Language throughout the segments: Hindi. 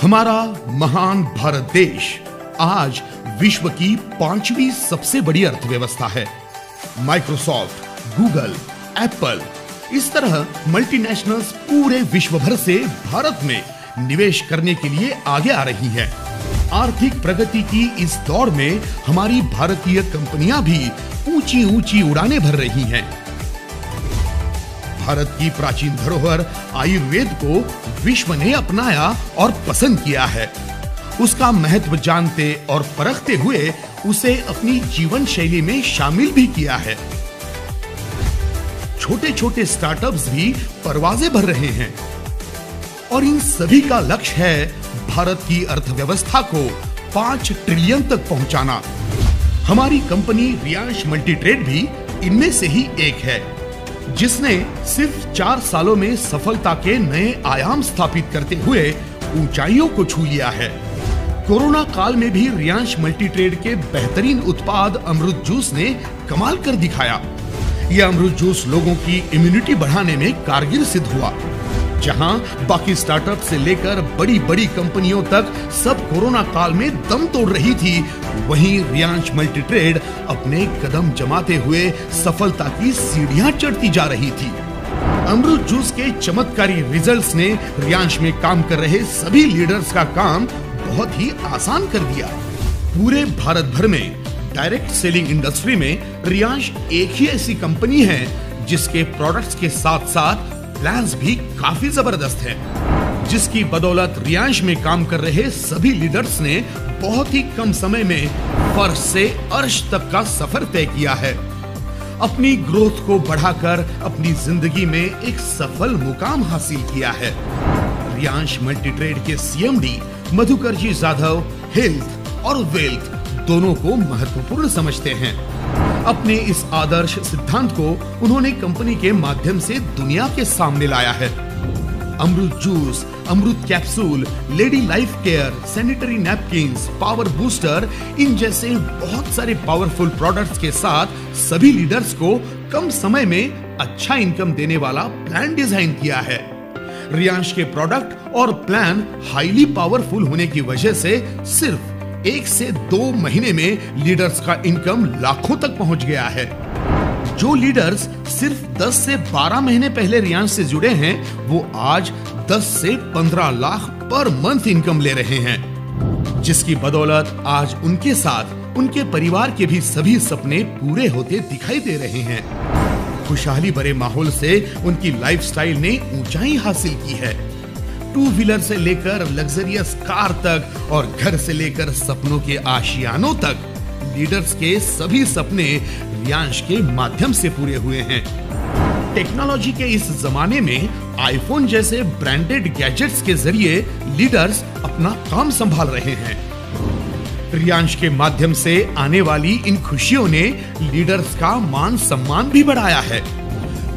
हमारा महान भारत देश आज विश्व की 5वीं सबसे बड़ी अर्थव्यवस्था है। माइक्रोसॉफ्ट, गूगल, एप्पल, इस तरह मल्टीनेशनल्स पूरे विश्व भर से भारत में निवेश करने के लिए आगे आ रही हैं। आर्थिक प्रगति की इस दौड़ में हमारी भारतीय कंपनियां भी ऊंची ऊंची उड़ानें भर रही हैं। भारत की प्राचीन धरोहर आयुर्वेद को विश्व ने अपनाया और पसंद किया है। उसका महत्व जानते और परखते हुए उसे अपनी जीवन शैली में शामिल भी किया है। छोटे छोटे स्टार्टअप्स भी परवाज़ें भर रहे हैं और इन सभी का लक्ष्य है भारत की अर्थव्यवस्था को 5 ट्रिलियन तक पहुंचाना। हमारी कंपनी रियांश मल्टीट्रेड भी इनमें से ही एक है, जिसने सिर्फ 4 सालों में सफलता के नए आयाम स्थापित करते हुए ऊंचाइयों को छू लिया है। कोरोना काल में भी रियांश मल्टीट्रेड के बेहतरीन उत्पाद अमृत जूस ने कमाल कर दिखाया। यह अमृत जूस लोगों की इम्यूनिटी बढ़ाने में कारगर सिद्ध हुआ। जहां बाकी स्टार्टअप से लेकर बड़ी बड़ी कंपनियों तक सब कोरोना काल में दम तोड़ रही थी, वहीं रियांश मल्टीट्रेड अपने कदम जमाते हुए सफलता की सीढ़ियां चढ़ती जा रही थी। अमृत जूस के चमत्कारी रिजल्ट्स ने रियांश में काम कर रहे सभी लीडर्स का काम बहुत ही आसान कर दिया। पूरे भारत भर में डायरेक्ट सेलिंग इंडस्ट्री में रियांश एक ही ऐसी कंपनी है जिसके प्रोडक्ट्स के साथ साथ प्लान्स भी काफी जबरदस्त हैं, जिसकी बदौलत रियांश में काम कर रहे सभी लीडर्स ने बहुत ही कम समय में फर्श से अर्श तक का सफर तय किया है। अपनी ग्रोथ को बढ़ाकर अपनी जिंदगी में एक सफल मुकाम हासिल किया है। रियांश मल्टीट्रेड के सीएमडी मधुकर जी जाधव हेल्थ और वेल्थ दोनों को महत्वपूर्ण समझते हैं। अपने इस आदर्श सिद्धांत को उन्होंने कंपनी के माध्यम से दुनिया के सामने लाया है। Amrit juice, Amrit capsule, lady life care, sanitary napkins, power booster, इन जैसे बहुत सारे पावरफुल प्रोडक्ट्स के साथ सभी लीडर्स को कम समय में अच्छा इनकम देने वाला प्लान डिजाइन किया है। रियांश के प्रोडक्ट और प्लान हाईली पावरफुल होने की वजह से सिर्फ 1 से 2 महीने में लीडर्स का इनकम लाखों तक पहुंच गया है। जो लीडर्स सिर्फ 10 से 12 महीने पहले रियांश से जुड़े हैं, वो आज 10 से 15 लाख पर मंथ इनकम ले रहे हैं, जिसकी बदौलत आज उनके साथ उनके परिवार के भी सभी सपने पूरे होते दिखाई दे रहे हैं। खुशहाली भरे माहौल से उनकी लाइफस्टाइल ने ऊंचाई हासिल की है। 2 व्हीलर से लेकर लग्जरियस कार तक और घर से लेकर सपनों के आशियानों तक लीडर्स के सभी सपने रियांश के माध्यम से पूरे हुए हैं। टेक्नोलॉजी के इस जमाने में आईफोन जैसे ब्रांडेड गैजेट्स के जरिए लीडर्स अपना काम संभाल रहे हैं। रियांश के माध्यम से आने वाली इन खुशियों ने लीडर्स का मान सम्मान भी बढ़ाया है।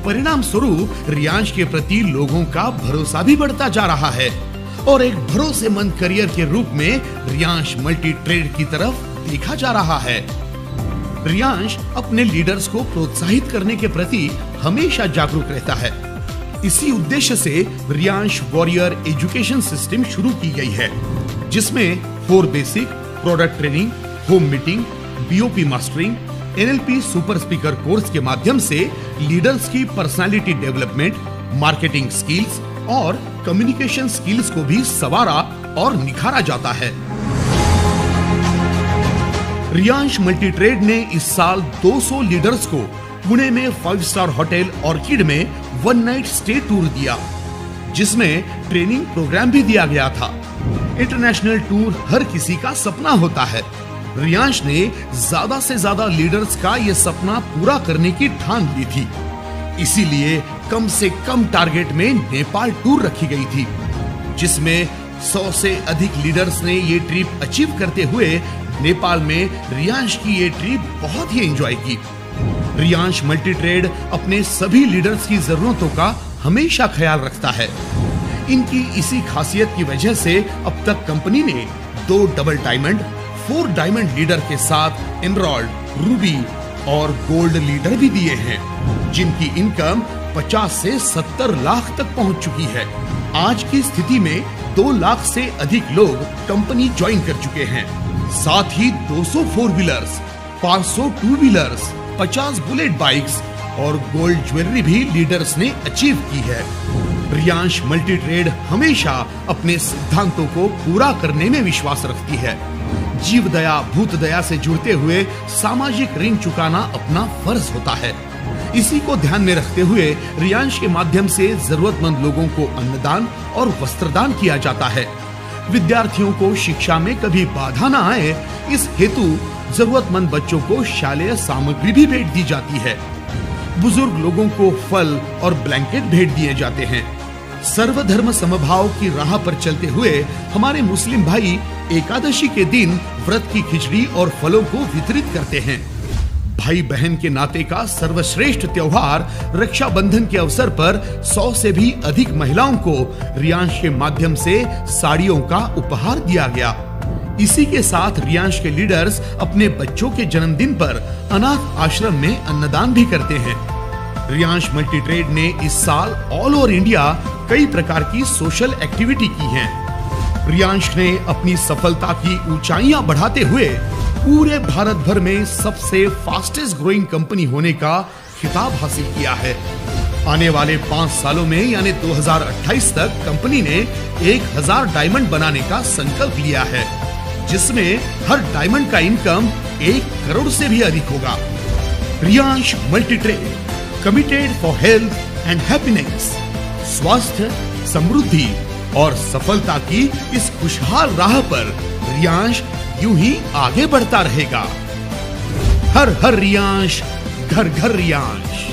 परिणाम स्वरूप रियांश के प्रति लोगों का भरोसा भी बढ़ता जा रहा है और एक भरोसेमंद करियर के रूप में रियांश मल्टीट्रेड की तरफ देखा जा रहा है। रियांश अपने लीडर्स को प्रोत्साहित करने के प्रति हमेशा जागरूक रहता है। इसी उद्देश्य से रियांश वॉरियर एजुकेशन सिस्टम शुरू की गई है, जिसमें 4 basic product training, home meeting, BOP mastering, NLP super speaker course के माध्यम से लीडर्स की पर्सनालिटी डेवलपमेंट, मार्केटिंग स्किल्स और कम्युनिकेशन स्किल्स को भी संवारा और निखारा जाता है। रियांश मल्टीट्रेड ने इस साल 200 लीडर्स को पुणे में 5 स्टार होटल ऑर्किड में 1 नाइट स्टे टूर दिया, जिसमें ट्रेनिंग प्रोग्राम भी दिया गया था। इंटरनेशनल टूर हर किसी का सपना होता है। रियांश ने ज्यादा से ज्यादा लीडर्स का यह सपना पूरा करने की ठान ली थी। इसीलिए कम से कम टारगेट में नेपाल टूर रखी गई थी, जिसमें 100 से अधिक लीडर्स ने ये ट्रिप अचीव करते हुए नेपाल में रियांश की ये ट्रिप बहुत ही एंजॉय की। रियांश मल्टीट्रेड अपने सभी लीडर्स की जरूरतों का हमेशा ख्याल रखता है। इनकी इसी खासियत की वजह से अब तक कंपनी ने 2 डबल डायमंड, 4 डायमंड लीडर के साथ एमराल्ड, रूबी और गोल्ड लीडर भी दिए हैं, जिनकी इनकम 50 से 70 लाख तक पहुंच चुकी है। आज की स्थिति में 2 लाख से अधिक लोग कंपनी ज्वाइन कर चुके हैं। साथ ही 200 4 व्हीलर्स, 500 2 व्हीलर्स, 50 बुलेट बाइक्स और गोल्ड ज्वेलरी भी लीडर्स ने अचीव की है। रियांश मल्टी ट्रेड हमेशा अपने सिद्धांतों को पूरा करने में विश्वास रखती है। जीव दया भूत दया से जुड़ते हुए सामाजिक ऋण चुकाना अपना फर्ज होता है। इसी को ध्यान में रखते हुए रियांश के माध्यम से जरूरतमंद लोगों को अन्नदान और वस्त्रदान किया जाता है। विद्यार्थियों को शिक्षा में कभी बाधा न आए, इस हेतु जरूरतमंद बच्चों को शालेय सामग्री भी भेंट दी जाती है। बुजुर्ग लोगों को फल और ब्लैंकेट भेंट दिए जाते हैं। सर्वधर्म समभाव की राह पर चलते हुए हमारे मुस्लिम भाई एकादशी के दिन व्रत की खिचड़ी और फलों को वितरित करते हैं। भाई बहन के नाते का सर्वश्रेष्ठ त्योहार रक्षाबंधन के अवसर पर 100 से भी अधिक महिलाओं को रियांश के माध्यम से साड़ियों का उपहार दिया गया। इसी के साथ रियांश के लीडर्स अपने बच्चों के जन्मदिन पर अनाथ आश्रम में अन्नदान भी करते हैं। रियांश मल्टी ट्रेड ने इस साल ऑल ओवर इंडिया कई प्रकार की सोशल एक्टिविटी की है। रियांश ने अपनी सफलता की ऊंचाइयां बढ़ाते हुए पूरे भारत भर में सबसे फास्टेस्ट ग्रोइंग कंपनी होने का खिताब हासिल किया है। आने वाले 5 सालों में यानी 2028 तक कंपनी ने 1000 डायमंड बनाने का संकल्प लिया है, जिसमें हर डायमंड का इनकम 1 करोड़ से भी अधिक होगा। Riyansh multi trade, committed for health and happiness. स्वास्थ्य, समृद्धि और सफलता की इस खुशहाल राह पर रियांश यूं ही आगे बढ़ता रहेगा। हर हर रियांश, घर घर रियांश।